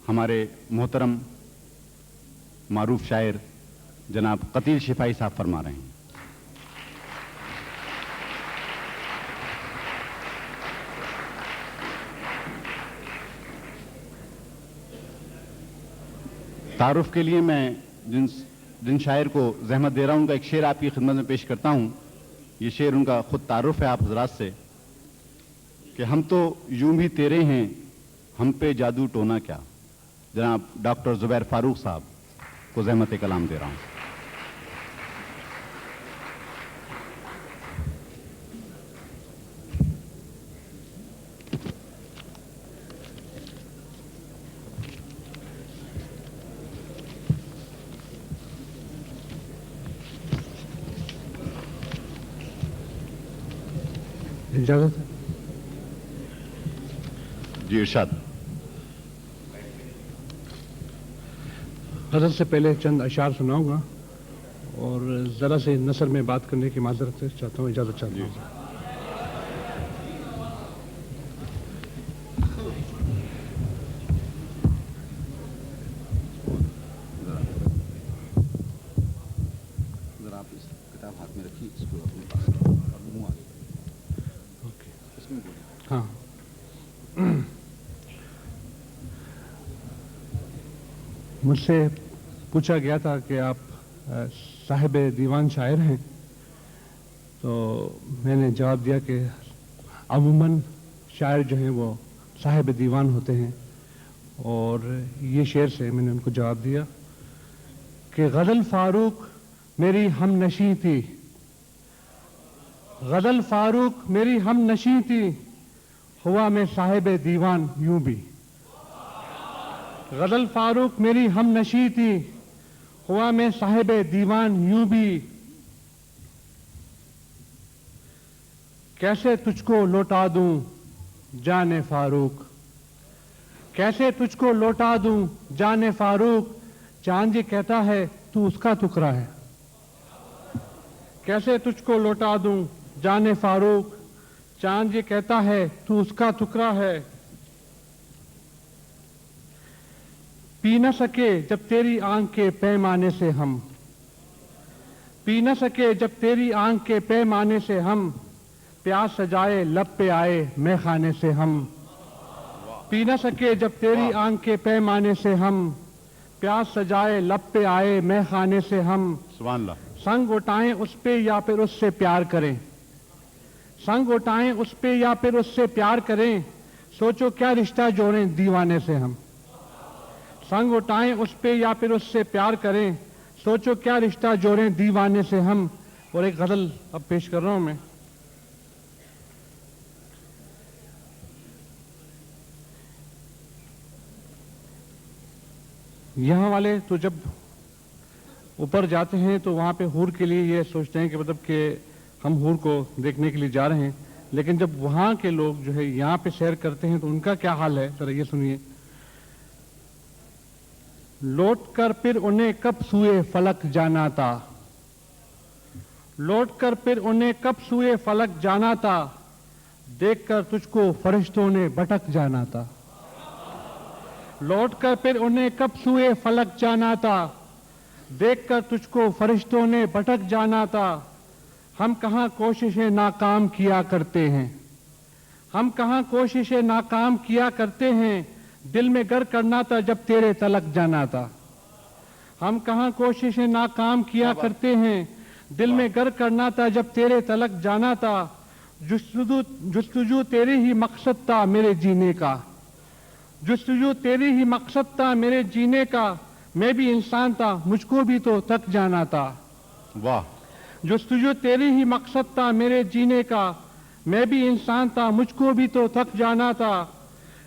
ہمارے محترم معروف شاعر جناب قتیل شفائی صاحب فرما رہے ہیں۔ تعارف کے لیے میں جن شاعر کو زحمت دے رہا ہوں، ان کا ایک شعر آپ کی خدمت میں پیش کرتا ہوں۔ یہ شعر ان کا خود تعارف ہے آپ حضرات سے کہ ہم تو یوں بھی تیرے ہیں، ہم پہ جادو ٹونا کیا۔ جناب ڈاکٹر زبیر فاروق صاحب کو زحمت کلام دے رہا ہوں۔ اجازت ہے؟ جی ارشاد۔ غزل سے پہلے چند اشعار سناؤں گا اور ذرا سے نثر میں بات کرنے کی معذرت چاہتا ہوں، اجازت چاہتا ہوں۔ ذرا آپ اس کتاب ہاتھ میں رکھیے، اس کو اپنے پاس اور منہ آگے اس میں بولیں۔ ہاں، مجھ سے پوچھا گیا تھا کہ آپ صاحب دیوان شاعر ہیں، تو میں نے جواب دیا کہ عموماً شاعر جو ہیں وہ صاحب دیوان ہوتے ہیں، اور یہ شعر سے میں نے ان کو جواب دیا کہ غزل فاروق میری ہم نشیں تھی، غزل فاروق میری ہم نشیں تھی، ہوا میں صاحب دیوان یوں بھی۔ غزل فاروق میری ہم نشیں تھی، ہوا میں صاحب دیوان یوں بھی۔ کیسے تجھ کو لوٹا دوں جان فاروق، کیسے تجھ کو لوٹا دوں جان فاروق، چاند یہ کہتا ہے تو اس کا ٹکڑا ہے۔ کیسے تجھ کو لوٹا دوں جان فاروق، چاند یہ کہتا ہے تو اس کا ٹکڑا ہے۔ پی نہ سکے جب تیری آنکھ کے پیمانے سے ہم، پی نہ سکے جب تیری آنکھ کے پیمانے سے ہم، پیاس سجائے لب پہ آئے میں خانے سے ہم۔ پی نہ سکے جب تیری آنکھ کے پیمانے سے ہم، پیاس سجائے لب پہ آئے میں خانے سے ہم۔ سبحان اللہ۔ سنگ اٹھائیں اس پہ یا پھر اس سے پیار کریں، سنگ اٹھائیں اس پہ یا پھر اس سے پیار کریں، سوچو کیا رشتہ جوڑیں دیوانے سے ہم۔ سنگ اٹھائیں اس پہ یا پھر اس سے پیار کریں، سوچو کیا رشتہ جوڑیں دیوانے سے ہم۔ اور ایک غزل اب پیش کر رہا ہوں میں۔ یہاں والے تو جب اوپر جاتے ہیں تو وہاں پہ حور کے لیے یہ سوچتے ہیں کہ مطلب کہ ہم حور کو دیکھنے کے لیے جا رہے ہیں، لیکن جب وہاں کے لوگ جو ہے یہاں پہ سیر کرتے ہیں تو ان کا کیا حال ہے، ذرا یہ سنیے۔ لوٹ کر پھر انہیں کب سوئے فلک جانا تھا، لوٹ کر پھر انہیں کب سوئے فلک جانا تھا، دیکھ کر تجھ کو فرشتوں نے بھٹک جانا تھا۔ لوٹ کر پھر انہیں کب سوئے فلک جانا تھا، دیکھ کر تجھ کو فرشتوں نے بھٹک جانا تھا۔ ہم کہاں کوششیں ناکام کیا کرتے ہیں، ہم کہاں کوششیں ناکام کیا کرتے ہیں، دل میں گر کرنا تھا جب تیرے تلک جانا تھا۔ ہم کہاں کوششیں ناکام کیا کرتے ہیں، دل میں گر کرنا تھا جب تیرے تلک جانا تھا۔ جستجو تیرے ہی مقصد تھا میرے جینے کا، جستجو تیری ہی مقصد تھا میرے جینے کا، میں بھی انسان تھا مجھ کو بھی تو تھک جانا تھا۔ واہ۔ جستجو تیری ہی مقصد تھا میرے جینے کا، میں بھی انسان تھا مجھ کو بھی تو تھک جانا تھا۔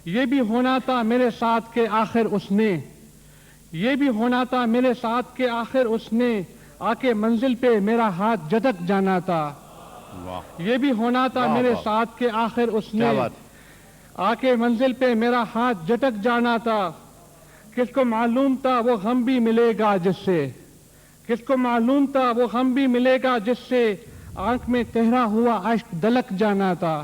یہ بھی ہونا تھا میرے ساتھ کے آخر اس نے، یہ بھی ہونا تھا میرے ساتھ کے آخر اس نے، آ کے منزل پہ میرا ہاتھ جھٹک جانا تھا۔ یہ بھی ہونا تھا میرے ساتھ کے آخر اس نے، آ کے منزل پہ میرا ہاتھ جھٹک جانا تھا۔ کس کو معلوم تھا وہ غم بھی ملے گا جس سے، کس کو معلوم تھا وہ غم بھی ملے گا جس سے، آنکھ میں تہرا ہوا اشک دلک جانا تھا۔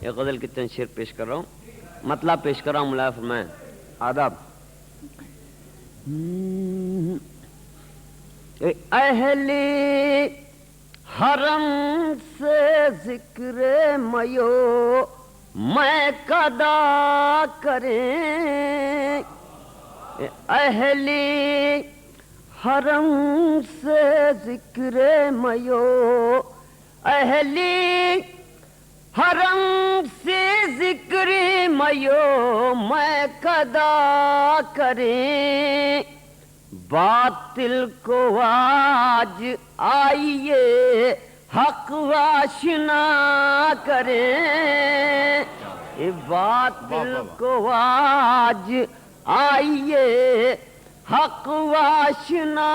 ایک غزل کی چند شعر پیش کر رہا ہوں، مطلب پیش کر رہا ہوں، ملاحظہ فرمائیں۔ آداب۔ اہل حرم سے ذکر میو میں قدا کریں، اہل حرم سے ذکر میو، اہل حرم سے ذکر میو میں قدا کریں، باطل کو آج آئیے حق آشنا کریں، باطل کو آج آئیے حق آشنا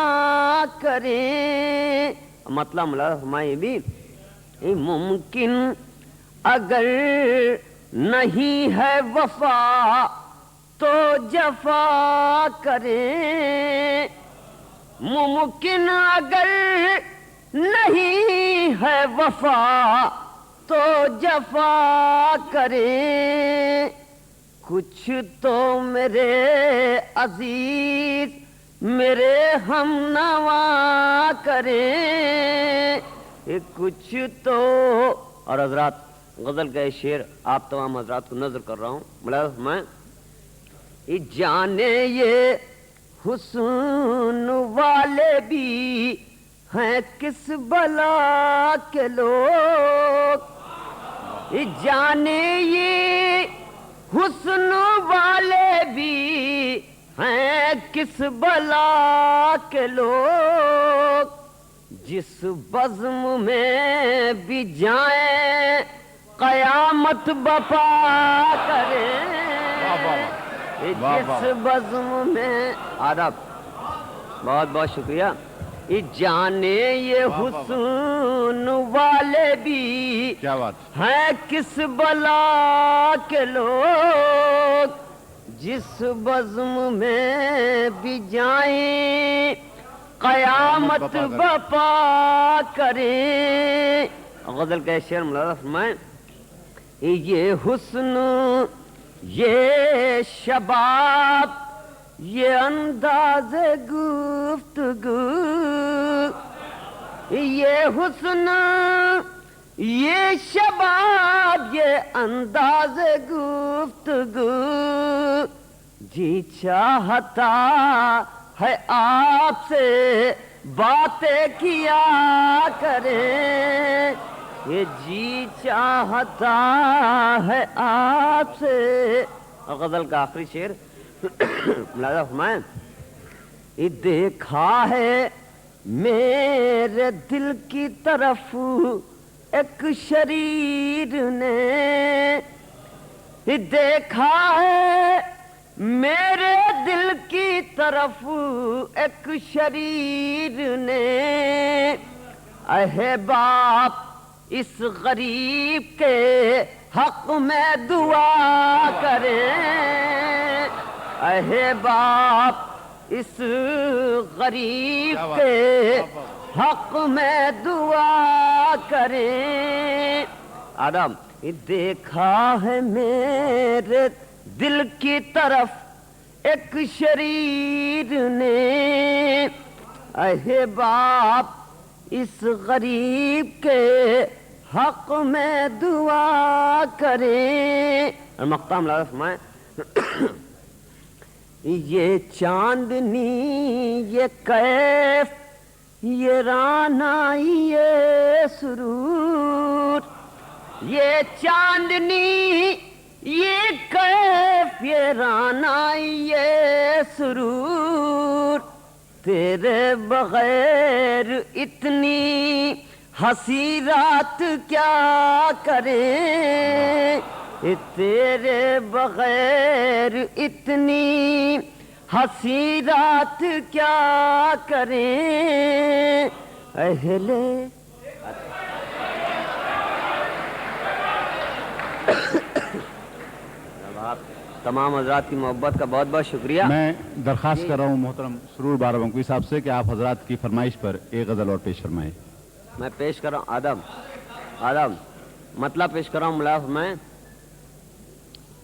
کریں۔ مطلب ملاحظہ فرمائیں بھی، ممکن اگر نہیں ہے وفا تو جفا کریں، ممکن اگر نہیں ہے وفا تو جفا کریں، کچھ تو میرے عزیز میرے ہم نوا کریں، کچھ تو۔ اور حضرات غزل کا یہ شعر آپ تمام حضرات کو نظر کر رہا ہوں، ملاحظہ میں جانے یہ حسن والے بھی ہیں کس بلا کے لوگ، جانے یہ حسن والے بھی ہیں کس بلا کے لوگ، جس بزم میں بھی جائیں قیامت بپا کریں، جس بزم میں۔ آداب، بہت بہت شکریہ۔ جانے یہ حسن والے بھی کیا بات ہیں کس بلا کے لوگ، جس بزم میں بھی جائیں قیامت بپا کریں۔ غزل کا شعر ملاحظہ فرمائیں، یہ حسن، یہ شباب، یہ انداز گفتگو، یہ حسن، یہ شباب، یہ انداز گفتگو، جی چاہتا ہے آپ سے باتیں کیا کریں، یہ جی چاہتا ہے آپ سے۔ اور غزل کا آخری شعر ملاحظہ فرمائیں، دیکھا ہے میرے دل کی طرف ایک شریر نے، دیکھا ہے میرے دل کی طرف ایک شریر نے، اے باپ اس غریب کے حق میں دعا کریں، اے باپ اس غریب کے حق میں دعا کریں۔ آدم، دیکھا ہے میرے دل کی طرف ایک شریر نے، اے باپ اس غریب کے حق میں دعا کریں۔ اور مقام ملاحظہ فرمائیں، یہ چاندنی، یہ کیف، یہ رعنائی، یہ سرور، یہ چاندنی، یہ کیف، یہ رعنائی، یہ سرور، تیرے بغیر اتنی ہنسی رات کیا کریں، تیرے بغیر اتنی ہنسی رات کیا کریں، اہل تمام حضرات کی محبت کا بہت بہت شکریہ۔ میں درخواست کر رہا ہوں محترم سرور بارابنکوئی صاحب سے کہ آپ حضرات کی فرمائش پر ایک غزل اور پیش فرمائیں۔ میں پیش کر رہا ہوں آدم مطلب پیش کر رہا ہوں ملاحظہ میں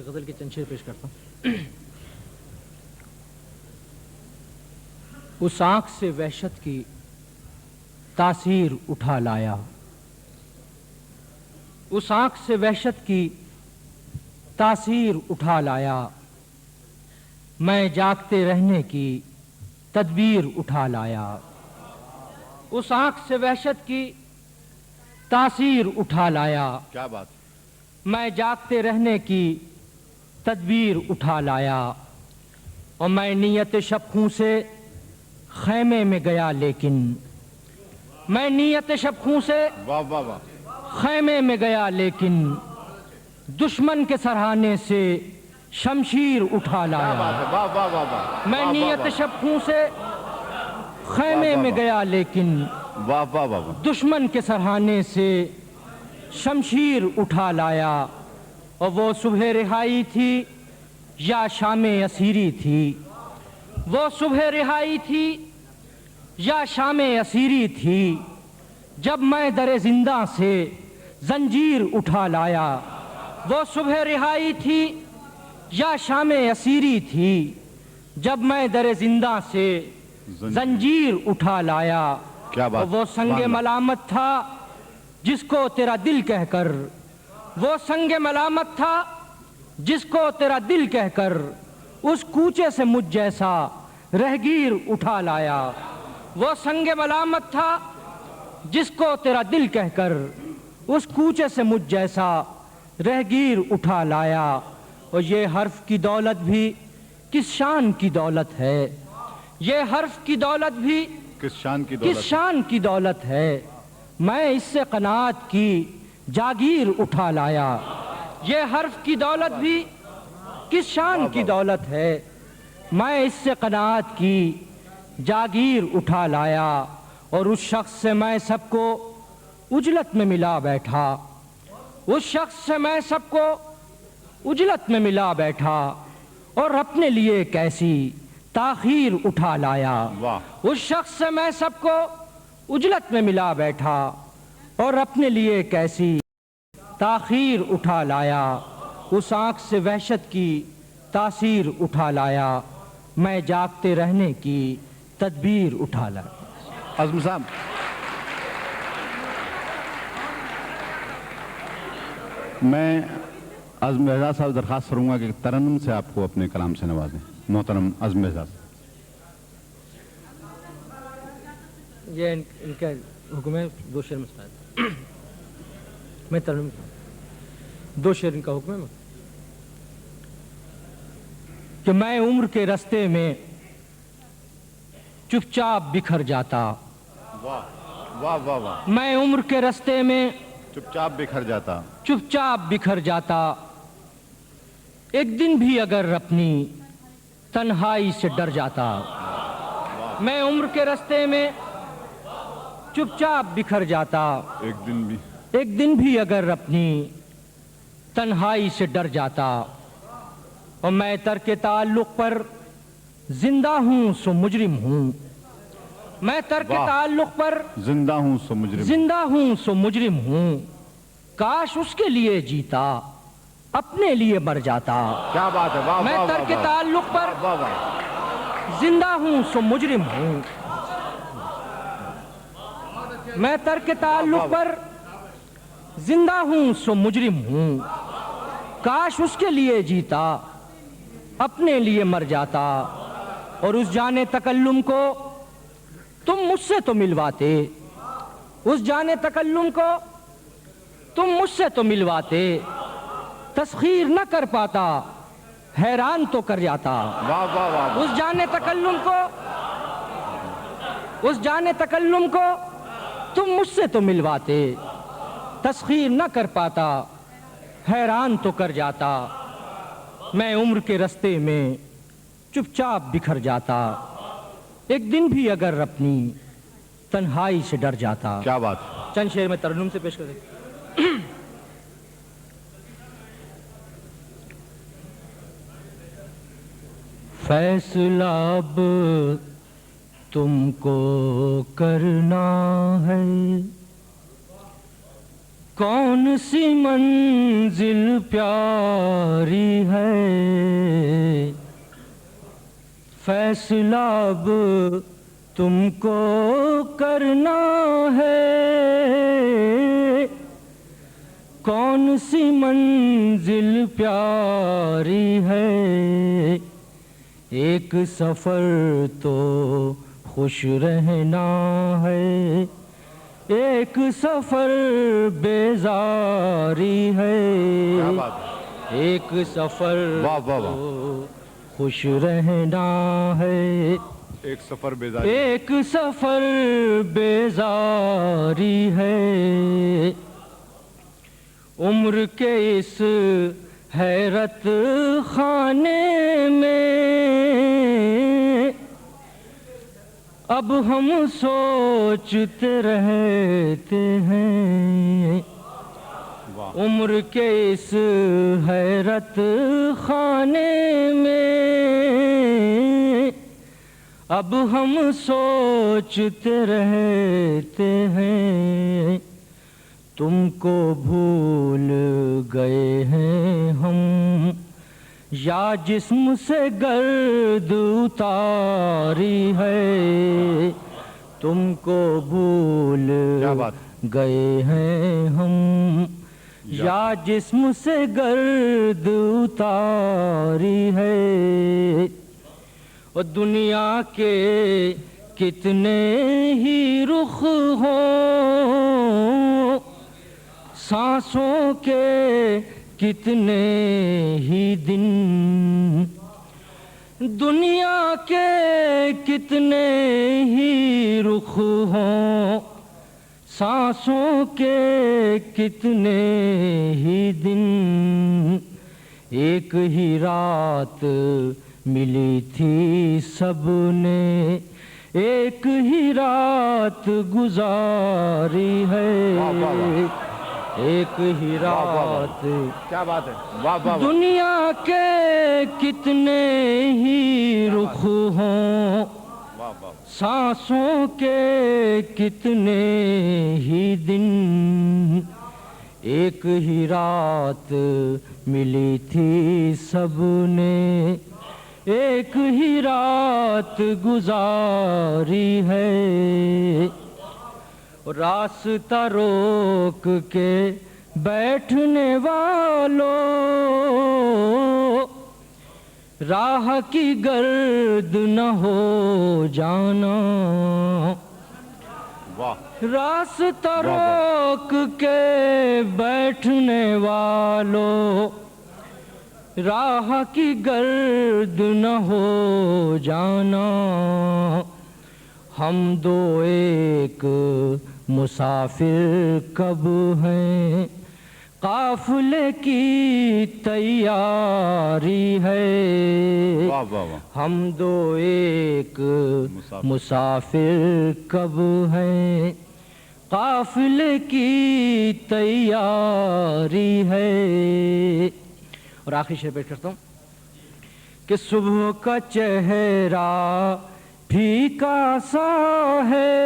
ایک غزل کے چند شعر پیش کرتا ہوں. اس آنکھ سے وحشت کی تاثیر اٹھا لایا, اس آنکھ سے وحشت کی تاثیر اٹھا لایا, میں جاگتے رہنے کی تدبیر اٹھا لایا. اس آنکھ سے وحشت کی تاثیر اٹھا لایا, کیا بات, میں جاگتے رہنے کی تدبیر اٹھا لایا. اور میں نیت شب خوں سے خیمے میں گیا, لیکن میں نیت شب خوں سے واہ واہ واہ, خیمے میں گیا, لیکن دشمن کے سرہانے سے شمشیر اٹھا کیا بات لایا. ہے, واہ واہ واہ واہ, میں واہ نیت واہ شب خوں سے خیمے میں گیا, لیکن واہ واہ واہ واہ, دشمن کے سرہانے سے شمشیر اٹھا لایا. اور وہ صبح رہائی تھی یا شام اسیری تھی, وہ صبح رہائی تھی یا شام اسیری تھی, جب میں در زندہ سے زنجیر اٹھا لایا. وہ صبح رہائی تھی یا شام اسیری تھی, جب میں در زندہ سے زنجیر اٹھا لایا. کیا بات, وہ سنگ ملامت تھا جس کو تیرا دل کہہ کر, وہ سنگ ملامت تھا جس کو تیرا دل کہہ کر اس کوچے سے مجھ جیسا رہگیر اٹھا لایا. وہ سنگ ملامت تھا جس کو تیرا دل کہہ کر اس کوچے سے مجھ جیسا رہگیر اٹھا لایا. اور یہ حرف کی دولت بھی کس شان کی دولت ہے, یہ حرف کی دولت بھی کس شان کی کس دولت, شان کی دولت ہے, میں اس سے قناعت کی جاگیر اٹھا لایا. یہ حرف کی دولت بھی کس شان کی دولت ہے, میں اس سے قناعت کی جاگیر اٹھا لایا. اور اس شخص سے میں سب کو اجلت میں ملا بیٹھا, اس شخص سے میں سب کو اجلت میں ملا بیٹھا, اور اپنے لیے کیسی تاخیر اٹھا لایا. واہ, اس شخص سے میں سب کو اجلت میں ملا بیٹھا, اور اپنے لیے کیسی تاخیر اٹھا لایا. اس آنکھ سے وحشت کی تاثیر اٹھا لایا, میں جاگتے رہنے کی تدبیر اٹھا لایا. عزم صاحب, میں عزم اعزاز صاحب درخواست کروں گا کہ ترنم سے آپ کو اپنے کلام سے نوازیں. محترم عزم اعزاز. یہ ان کا حکم ہے, دو شعر مستعد, میں ترنم دو شعر ان کا حکم ہے کہ میں عمر کے رستے میں چپ چاپ بکھر جاتا, واہ واہ واہ واہ, میں عمر کے رستے میں چپ چاپ بکھر جاتا, چپ چاپ بکھر جاتا, ایک دن بھی اگر اپنی تنہائی سے ڈر جاتا. میں عمر کے رستے میں چپ چاپ بکھر جاتا, ایک دن بھی اگر اپنی تنہائی سے ڈر جاتا. اور میں ترک تعلق پر زندہ ہوں سو مجرم ہوں, میں ترک تعلق پر زندہ ہوں سو مجرم, زندہ ہوں سو مجرم ہوں, کاش اس کے لیے جیتا اپنے لیے مر جاتا. کیا بات ہے, واہ میں واہ ترک واہ, تعلق پر واہ واہ, زندہ ہوں سو مجرم ہوں, میں ترک تعلق پر زندہ ہوں سو مجرم ہوں, کاش اس کے لیے جیتا اپنے لیے مر جاتا. اور اس جانے تکلم کو تم مجھ سے تو ملواتے, اس جانے تکلم کو تم مجھ سے تو ملواتے, تسخیر نہ کر پاتا حیران تو کر جاتا. واہ واہ واہ, اس جانے تکلم کو, اس جانے تکلم کو تم مجھ سے تو ملواتے, تسخیر نہ کر پاتا حیران تو کر جاتا. میں عمر کے رستے میں چپ چاپ بکھر جاتا, ایک دن بھی اگر اپنی تنہائی سے ڈر جاتا. کیا بات, چند شعر میں ترنم سے پیش کر دیں. فیصلہ اب تم کو کرنا ہے, کون سی منزل پیاری ہے، فیصلہ اب تم کو کرنا ہے، کون سی منزل پیاری ہے، ایک سفر تو خوش رہنا ہے، ایک سفر بیزاری ہے، ایک سفر تو خوش رہنا ہے، ایک سفر بیزاری، ایک سفر بیزاری ہے، عمر کے اس حیرت خانے میں اب ہم سوچتے رہتے ہیں، عمر کے اس حیرت خانے میں اب ہم سوچتے رہتے ہیں، تم کو بھول گئے ہیں ہم یا جسم سے گرد اتاری ہے، تم کو بھول گئے ہیں ہم یا جسم سے گرد اتاری ہے، اور دنیا کے کتنے ہی رخ ہوں، سانسوں کے کتنے ہی دن، دنیا کے کتنے ہی رخ ہوں، سانسوں کے کتنے ہی دن، ایک ہی رات ملی تھی سب نے، ایک ہی رات گزاری ہے، ایک ہی رات، کیا بات ہے، دنیا کے کتنے ہی رخ ہوں، سانسوں کے کتنے ہی دن، ایک ہی رات ملی تھی سب نے، ایک ہی رات گزاری ہے، راستہ روک کے بیٹھنے والوں، راہ کی گرد نہ ہو جانا، راستہ روک کے بیٹھنے والوں، راہ کی گرد نہ ہو جانا، ہم دو ایک مسافر کب ہیں، قافلے کی تیاری ہے، ہم دو ایک مسافر کب ہیں، قافلے کی تیاری ہے، اور آخری شعر پیش کرتا ہوں کہ صبح کا چہرہ پھیکا سا ہے،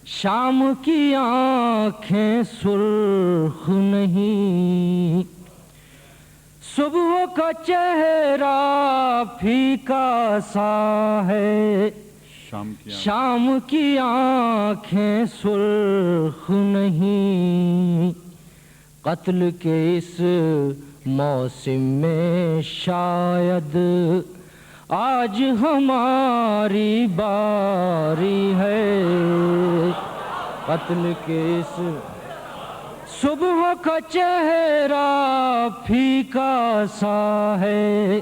شام کی آنکھیں سرخ نہیں، صبح کا چہرہ پھیکا سا ہے، شام کی آنکھیں سرخ نہیں، قتل کے اس موسم میں شاید آج ہماری باری ہے، قتل کے اس صبح کا چہرہ پھیکا سا ہے،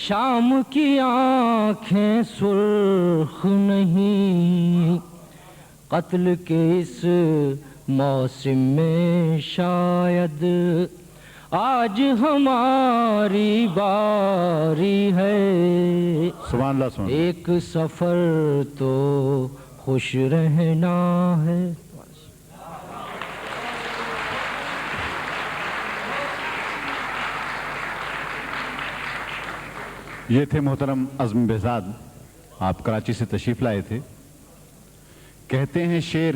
شام کی آنکھیں سرخ نہیں، قتل کے اس موسم میں شاید آج ہماری باری ہے، سبحان اللہ، سبحان اللہ، ایک سفر تو خوش رہنا ہے۔ یہ تھے محترم عزم بہزاد، آپ کراچی سے تشریف لائے تھے۔ کہتے ہیں شعر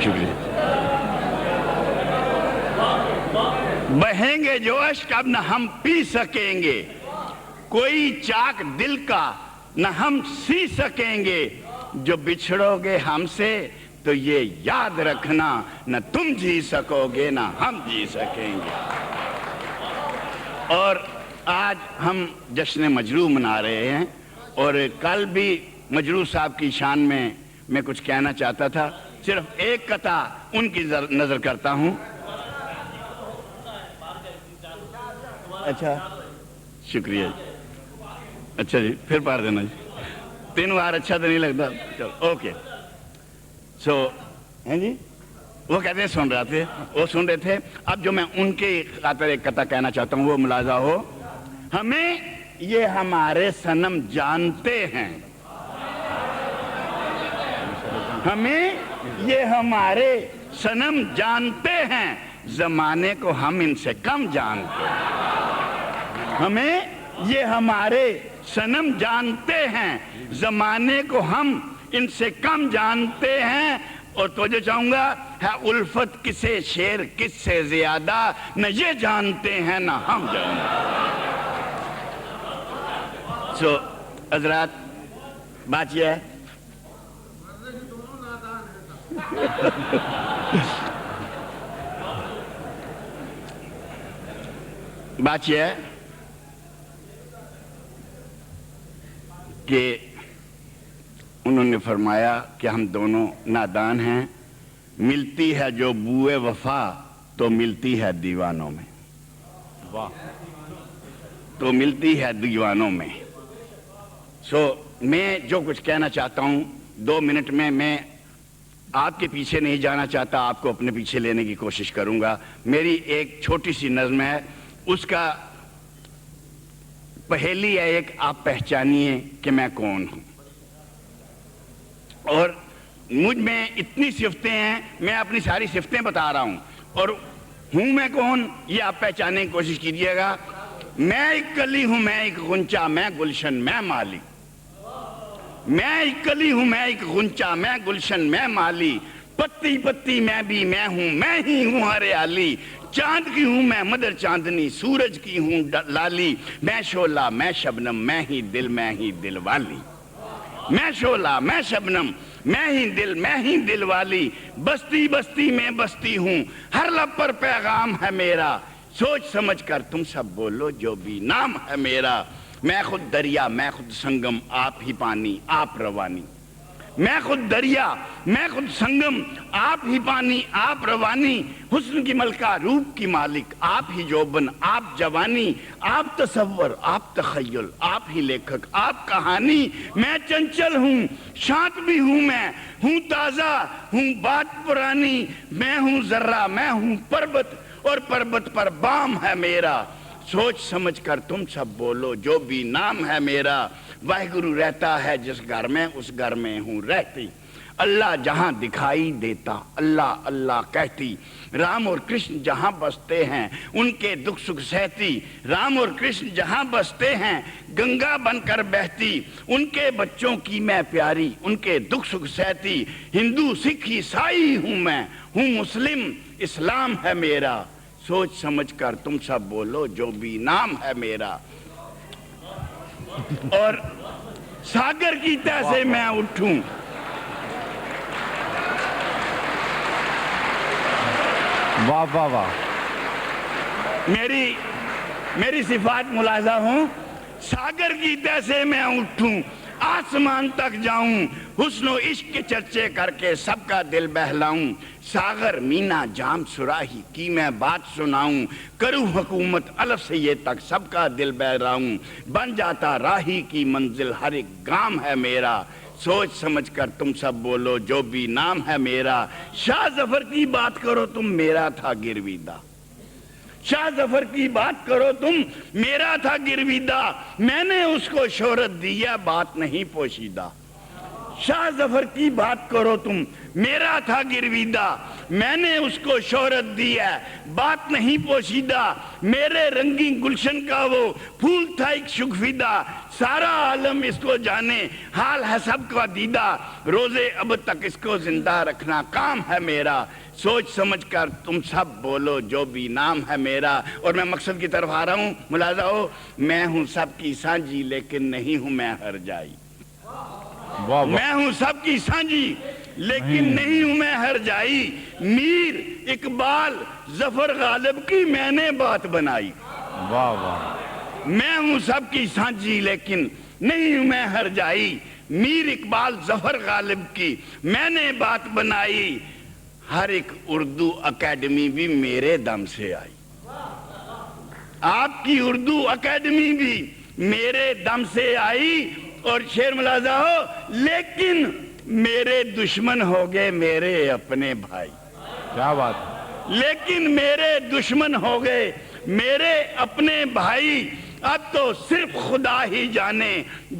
شکریہ. بہیں گے جو اشک اب نہ ہم پی سکیں گے, کوئی چاک دل کا نہ ہم سی سکیں گے, جو بچھڑو گے ہم سے تو یہ یاد رکھنا نہ تم جی سکو گے نہ ہم جی سکیں گے. اور آج ہم جشن مجروح منا رہے ہیں, اور کل بھی مجروح صاحب کی شان میں کچھ کہنا چاہتا تھا, صرف ایک قطع ان کی نظر کرتا ہوں. اچھا شکریہ جی. اچھا جی پھر پار دینا جی, 3 بار اچھا تو نہیں لگتا, چلو اوکے. سو ہیں جی وہ کہتے ہیں سن رہے تھے. اب جو میں ان کے خاطر ایک قطع کہنا چاہتا ہوں وہ ملاحظہ ہو. ہمیں یہ ہمارے صنم جانتے ہیں, ہمیں یہ ہمارے صنم جانتے ہیں, زمانے کو ہم ان سے کم جانتے ہیں. ہمیں یہ ہمارے صنم جانتے ہیں, زمانے کو ہم ان سے کم جانتے ہیں. اور توجہ چاہوں گا, ہے الفت کسے شیر کس سے زیادہ, نہ یہ جانتے ہیں نہ ہم جانتے ہیں. سو حضرات بات یہ ہے, بات یہ ہے کہ انہوں نے فرمایا کہ ہم دونوں نادان ہیں, ملتی ہے جو بوئے وفا تو ملتی ہے دیوانوں میں, تو ملتی ہے دیوانوں میں. سو میں جو کچھ کہنا چاہتا ہوں 2 منٹ میں آپ کے پیچھے نہیں جانا چاہتا, آپ کو اپنے پیچھے لینے کی کوشش کروں گا. میری ایک چھوٹی سی نظم ہے, اس کا پہیلی ہے ایک, آپ پہچانیے کہ میں کون ہوں. اور مجھ میں اتنی صفتیں ہیں, میں اپنی ساری صفتیں بتا رہا ہوں, اور ہوں میں کون یہ آپ پہچاننے کی کوشش کیجئے گا. میں ایک کلی ہوں, میں ایک غنچہ, میں گلشن, میں مالی. میں ایک کلی ہوں, میں ایک غنچہ, میں گلشن, میں مالی. پتی پتی میں بھی میں ہوں, میں ہی ہوں ہریالی. چاند کی ہوں میں مدر چاندنی, سورج کی ہوں لالی. میں شعلہ میں شبنم, میں ہی دل والی. میں شعلہ میں شبنم, میں ہی دل والی. بستی بستی میں بستی ہوں, ہر لب پر پیغام ہے میرا. سوچ سمجھ کر تم سب بولو جو بھی نام ہے میرا. میں خود دریا میں خود سنگم, آپ ہی پانی آپ روانی. میں خود دریا میں خود سنگم, آپ ہی پانی آپ روانی. حسن کی ملکہ روپ کی مالک, آپ ہی جوبن آپ جوانی. آپ تصور آپ تخیل, آپ ہی لیکھک آپ کہانی. میں چنچل ہوں شانت بھی ہوں, میں ہوں تازہ ہوں بات پرانی. میں ہوں ذرہ میں ہوں پربت, اور پربت پر بام ہے میرا. سوچ سمجھ کر تم سب بولو جو بھی نام ہے میرا. واحگرو رہتا ہے جس گھر میں, اس گھر میں ہوں رہتی. اللہ جہاں دکھائی دیتا اللہ اللہ کہتی. رام اور کرشن جہاں بستے ہیں ان کے دکھ سکھ سہتی. رام اور کرشن جہاں بستے ہیں گنگا بن کر بہتی. ان کے بچوں کی میں پیاری, ان کے دکھ سکھ سہتی. ہندو سکھ عیسائی ہوں, میں ہوں مسلم, اسلام ہے میرا. سوچ سمجھ کر تم سب بولو جو بھی نام ہے میرا. اور ساگر کی تہ سے میں اٹھوں, واہ واہ واہ. میری صفات ملاحظہ ہوں. ساگر کی تہ سے میں اٹھوں, آسمان تک جاؤں, حسن و عشق کے چرچے کر کے سب کا دل بہلاؤں. ساغر مینا جام سراہی کی میں بات سناؤں. کروں حکومت الف سے یہ تک سب کا دل بہلاؤں. بن جاتا راہی کی منزل ہر ایک گام ہے میرا. سوچ سمجھ کر تم سب بولو جو بھی نام ہے میرا. شاہ ظفر کی بات کرو تم, میرا تھا گرویدہ. شاہ ظفر کی بات کرو تم, میرا تھا گرویدہ. میں نے اس کو شہرت دی ہے, بات نہیں پوشیدہ. شاہ ظفر کی بات کرو تم, میرا تھا گرویدہ. میں نے اس کو شہرت دی ہے، بات نہیں پوشیدہ، میرے رنگین گلشن کا وہ پھول تھا ایک شگفیدہ، سارا عالم اس کو جانے، حال ہے سب کا دیدہ، روزے اب تک اس کو زندہ رکھنا کام ہے میرا، سوچ سمجھ کر تم سب بولو جو بھی نام ہے میرا۔ اور میں مقصد کی طرف آ رہا ہوں، ملاحظہ ہو، میں ہوں سب کی سانجی لیکن نہیں ہوں میں ہر جائی، میں ہوں سب کی سانجی لیکن نہیں ہوں میں ہر جائی، میر اقبال ظفر غالب کی میں نے بات بنائی، میں ہوں سب کی سانجی لیکن نہیں ہوں میں ہر جائی، میر اقبال ظفر غالب کی میں نے بات بنائی، ہر ایک اردو اکیڈمی بھی میرے دم سے آئی، آپ کی اردو اکیڈمی بھی میرے دم سے آئی، اور شعر ملاحظہ ہو، لیکن میرے دشمن ہو گئے میرے اپنے بھائی، کیا بات ہے، لیکن میرے دشمن ہو گئے میرے اپنے بھائی، اب تو صرف خدا ہی جانے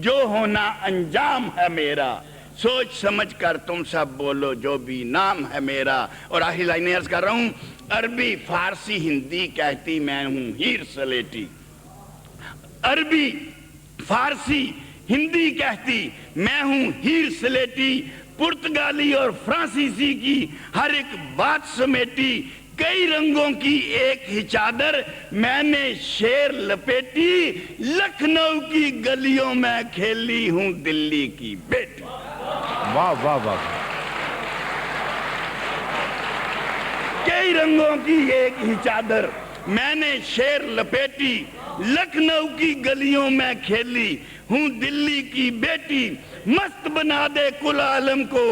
جو ہونا انجام ہے میرا، سوچ سمجھ کر تم سب بولو جو بھی نام ہے میرا۔ اور آخری لائنیں عرض کر رہا ہوں، عربی فارسی ہندی کہتی میں ہوں ہیر سلیٹی، عربی فارسی ہندی کہتی میں ہوں ہیر سلیٹی، پرتگالی اور فرانسیسی کی ہر ایک بات سمیٹی، کئی رنگوں کی ایک ہی چادر میں نے شیر لپیٹی، لکھنؤ کی گلیوں میں کھیلی ہوں دلی کی بیٹی۔ واہ واہ واہ، کئی رنگوں کی ایک ہی چادر میں نے شیر لپیٹی، لکھنؤ کی گلیوں میں کھیلی ہوں دلی کی بیٹی، مست بنا دے کل عالم کو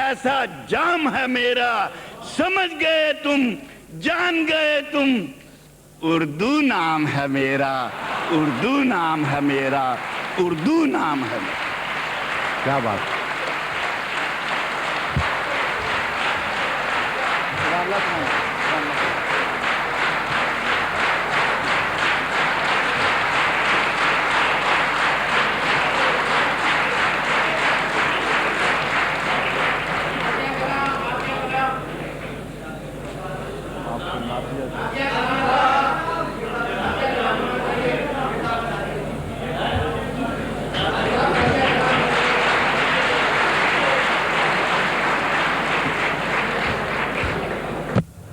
ایسا جام ہے میرا، سمجھ گئے تم جان گئے تم، اردو نام ہے میرا، اردو نام ہے میرا، اردو نام ہے میرا۔ کیا بات ہے،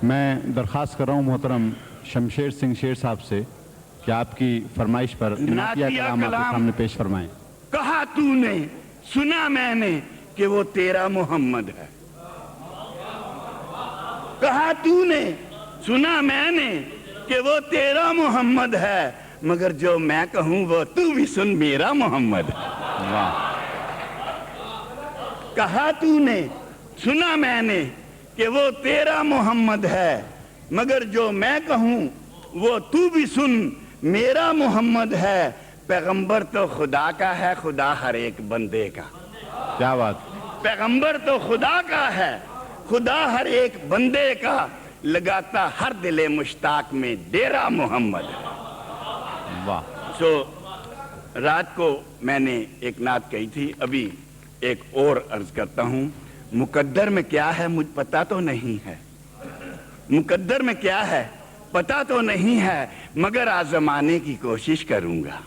میں درخواست کر رہا ہوں محترم شمشیر سنگھ شیر صاحب سے کہ آپ کی فرمائش پر نعتیہ کلام آپ کے سامنے پیش فرمائیں۔ کہا تو نے سنا میں نے کہ وہ تیرا محمد ہے، کہا تو نے سنا میں نے کہ وہ تیرا محمد ہے، مگر جو میں کہوں وہ تو بھی سن میرا محمد ہے۔ واہ، کہا تو نے سنا میں نے کہ وہ تیرا محمد ہے، مگر جو میں کہوں وہ تو بھی سن میرا محمد ہے، پیغمبر تو خدا کا ہے خدا ہر ایک بندے کا، کیا بات، پیغمبر تو خدا کا ہے خدا ہر ایک بندے کا، لگاتا ہر دل مشتاق میں ڈیرا محمد ہے۔ واہ، رات کو میں نے ایک نعت کہی تھی، ابھی ایک اور عرض کرتا ہوں، مقدر میں کیا ہے مجھ پتا تو نہیں ہے، مقدر میں کیا ہے پتا تو نہیں ہے، مگر آزمانے کی کوشش کروں گا،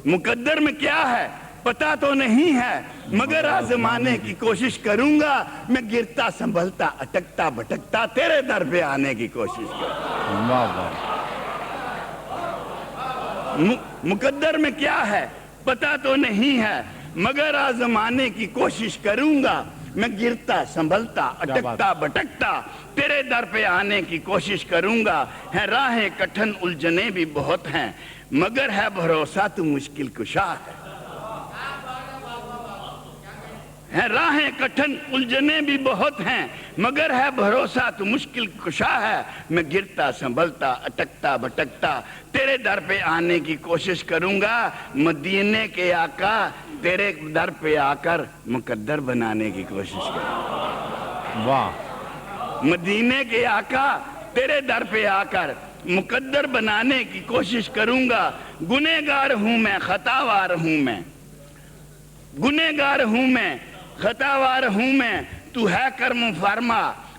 مقدر میں کیا ہے پتا تو نہیں ہے، مگر آزمانے کی کوشش کروں گا، میں گرتا سنبھلتا اٹکتا بھٹکتا تیرے در پہ آنے کی کوشش کروں گا۔ واہ واہ، مقدر میں کیا ہے پتا تو نہیں ہے، مگر آزمانے کی کوشش کروں گا، میں گرتا سنبھلتا اٹکتا بھٹکتا تیرے در پہ آنے کی کوشش کروں گا، ہیں راہیں کٹھن الجھنے بھی بہت ہیں، مگر ہے بھروسہ تو مشکل کشا ہے، ہیں راہیں کٹھن الجھنے بھی بہت ہیں، مگر ہے بھروسہ تو مشکل کشا ہے، میں گرتا سنبھلتا اٹکتا بھٹکتا تیرے در پہ آنے کی کوشش کروں گا، مدینے کے آقا تیرے در پہ آ کر مقدر بنانے کی کوشش کروں گا، واہ، مدینے کے آقا تیرے در پہ آ کر مقدر بنانے کی کوشش کروں گا، گنہگار ہوں میں خطاوار ہوں میں، گنہگار ہوں میں خطاوار ہوں میں، تو ہے کرم فرما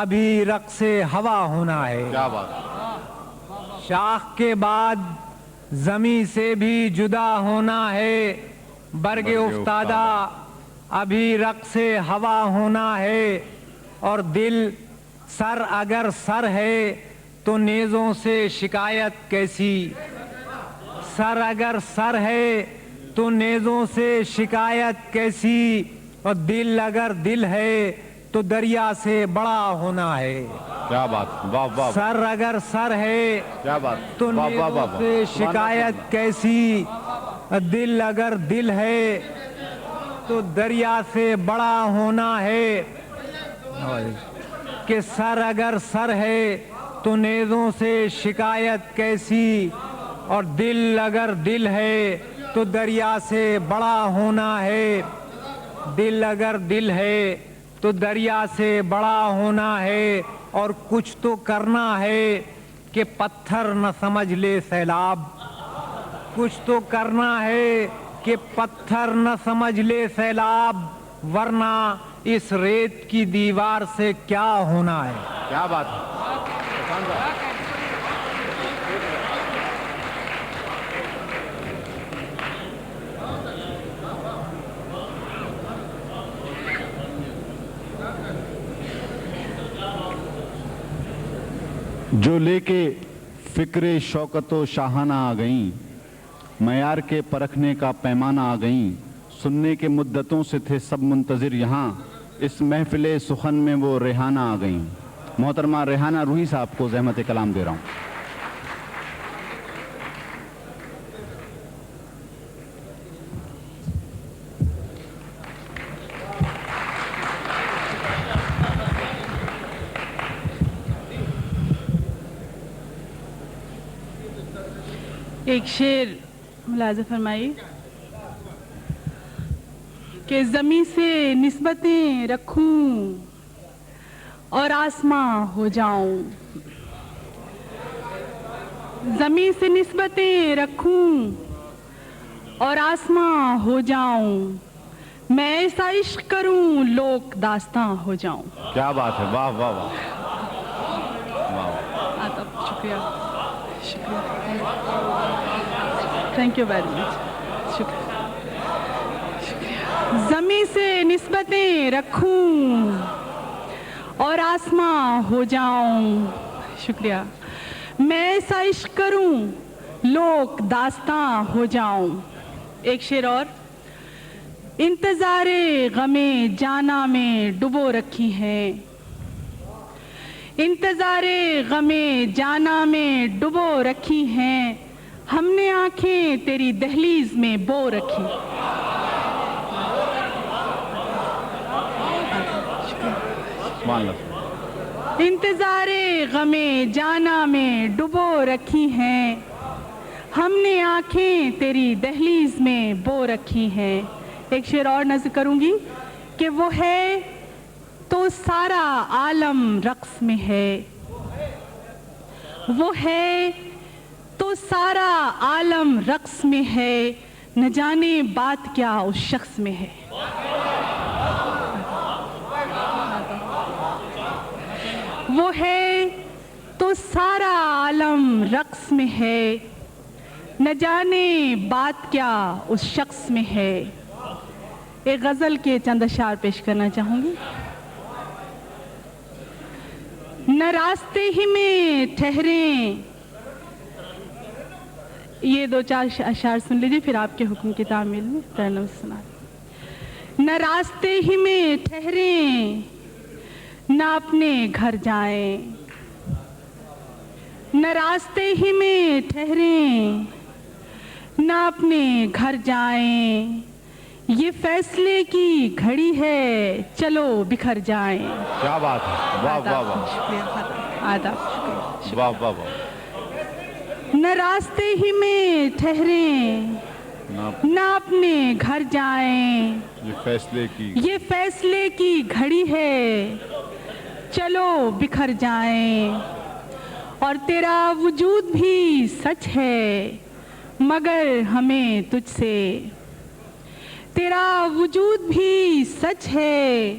ابھی رقص ہوا ہونا ہے. کیا بات. شاخ کے بعد زمیں سے بھی جدا ہونا ہے. برگ افتادہ ابھی رقص ہوا ہونا ہے. اور دل سر اگر سر ہے تو نیزوں سے شکایت کیسی. سر اگر سر ہے تو نیزوں سے شکایت کیسی. اور دل اگر دل ہے تو دریا سے بڑا ہونا ہے. کیا بات. واہ واہ. سر اگر سر ہے کیا بات. تو واہ واہ نیزوں واہ. سے شکایت کیسی. دل اگر دل ہے تو دریا سے بڑا ہونا ہے. کہ سر اگر سر ہے تو نیزوں سے شکایت کیسی. اور دل اگر دل ہے تو دریا سے بڑا ہونا ہے. دل اگر دل ہے تو دریا سے بڑا ہونا ہے. اور کچھ تو کرنا ہے کہ پتھر نہ سمجھ لے سیلاب. کچھ تو کرنا ہے کہ پتھر نہ سمجھ لے سیلاب. ورنہ اس ریت کی دیوار سے کیا ہونا ہے. کیا بات ہے. جو لے کے فکر شوکت و شاہانہ آ گئیں, معیار کے پرکھنے کا پیمانہ آ گئیں. سننے کے مدتوں سے تھے سب منتظر یہاں, اس محفل سخن میں وہ ریحانہ آ گئیں. محترمہ ریحانہ روحی صاحب کو زحمت کلام دے رہا ہوں. ایک شعر ملاحظہ فرمائیے کہ زمین سے نسبتیں رکھوں اور آسماں ہو جاؤں. زمین سے نسبتیں رکھوں اور آسماں ہو جاؤں. میں ایسا عشق کروں لوک داستاں ہو جاؤں. کیا بات ہے. واہ واہ واہ. شکریہ شکریہ. Thank you very much. شکریہ. زمین سے نسبتیں رکھوں اور آسماں ہو جاؤں. شکریہ. میں ایسا عشق کروں لوک داستاں ہو جاؤں. ایک شعر اور. انتظار غم جانا میں ڈبو رکھی ہیں. انتظار غم جانا میں ڈبو رکھی ہیں. ہم نے آنکھیں تیری دہلیز میں بو رکھی. انتظار غم جانا میں ڈبو رکھی ہیں. ہم نے آنکھیں تیری دہلیز میں بو رکھی ہیں. ایک شعر اور نظر کروں گی کہ وہ ہے تو سارا عالم رقص میں ہے. وہ ہے تو سارا عالم رقص میں ہے. نہ جانے بات کیا اس شخص میں ہے. وہ ہے تو سارا عالم رقص میں ہے. نہ جانے بات کیا اس شخص میں ہے. ایک غزل کے چند اشعار پیش کرنا چاہوں گی. نہ راستے ہی میں ٹھہریں. یہ دو چار اشعار سن لیجیے پھر آپ کے حکم کی تعمیل میں ترنم سنا. نہ راستے ہی میں ٹھہریں نہ اپنے گھر جائیں. نہ راستے ہی میں ٹھہریں نہ اپنے گھر جائیں. یہ فیصلے کی گھڑی ہے چلو بکھر جائیں. کیا بات ہے. واہ واہ واہ. شکریہ. آداب. شکریہ. واہ واہ واہ. نہ راستے ہی میں ٹھہریں نہ اپنے گھر جائیں. یہ فیصلے کی گھڑی ہے چلو بکھر جائیں. اور تیرا وجود بھی سچ ہے مگر ہمیں تجھ سے. تیرا وجود بھی سچ ہے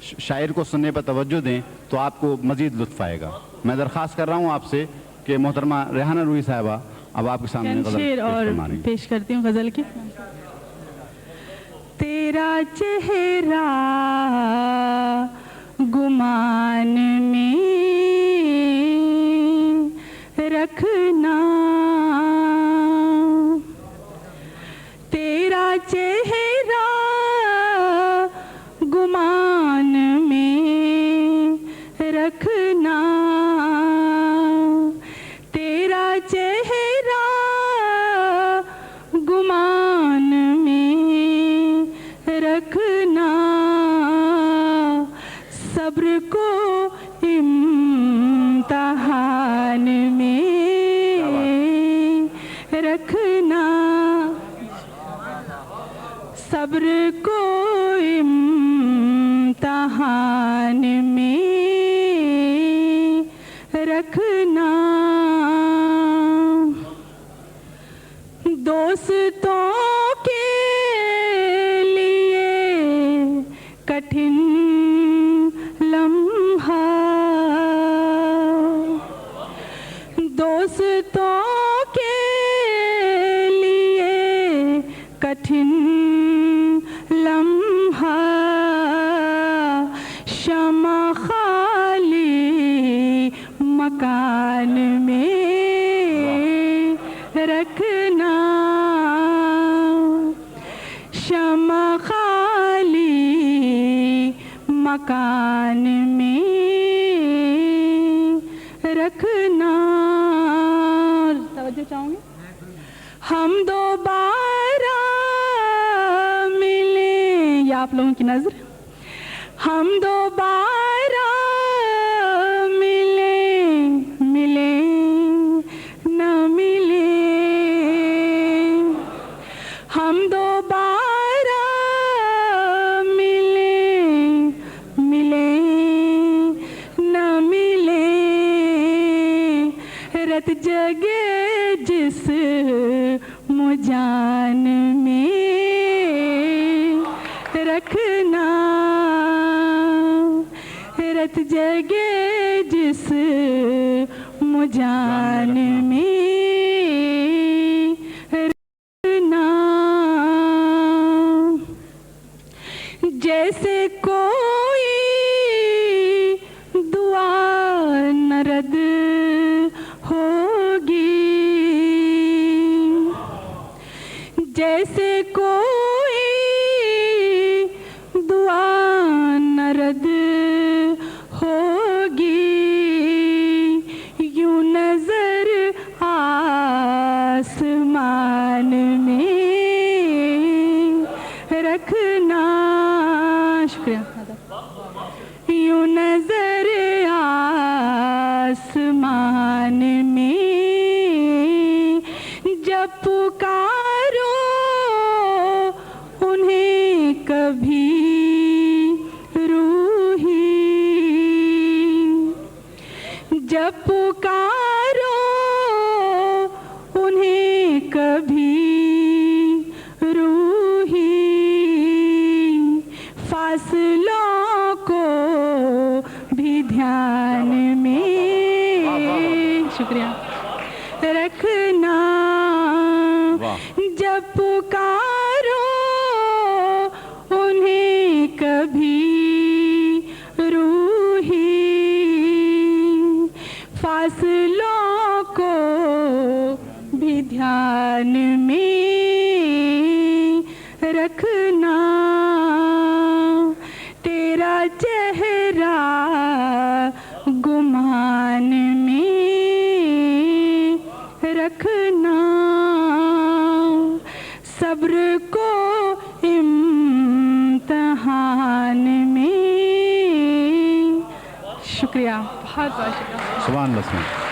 شاعر کو سننے پر توجہ دیں تو آپ کو مزید لطف آئے گا. میں درخواست کر رہا ہوں آپ سے کہ محترمہ ریحانہ روحی صاحبہ اب آپ کے سامنے غزل شعر پیش اور فرما رہی ہیں. پیش کرتی ہوں غزل کی. تیرا چہرہ گمان میں رکھنا، تیرا چہرہ گمان میں رکھنا، تیرا چہرہ گمان میں رکھنا، صبر کو امتحان میں رکھنا، صبر کو امتحان میں رکھنا، دوستوں کے لیے کٹھن لمحہ، دوستوں کے لیے کٹھن لمحہ، شمع خالی مکان میں رکھنا، شمع خالی مکان میں رکھنا. توجہ چاہوں گی. ہم دوبارہ ملیں، یا آپ لوگوں کی نظر، ہم دوبارہ ملیں، ملیں نہ ملیں، ہم دوبارہ ملیں، ملیں نہ ملیں، رت جگے جس مجان میں رکھنا، رت جگے جس مجان میں رکھنا، جیسے کوئی دعا نہ رد ہوگی، جیسے کوئی دعا نہ رد ہوگی، یوں نظر آسمان میں رکھنا. شکریہ. یوں نظر آسمان میں جب پکارو انہیں کبھی روحی، جب پکارو انہیں کبھی روحی، فاصلوں کو بھی دھیان میں شکریہ رکھنا، جب پکارو انہیں کبھی روحی، فاصلوں کو بھی دھیان میں رکھنا، تیرا چہرہ گمان میں رکھنا، صبر کو امتحان میں. شکریہ، بہت بہت شکریہ. سبحان اللہ.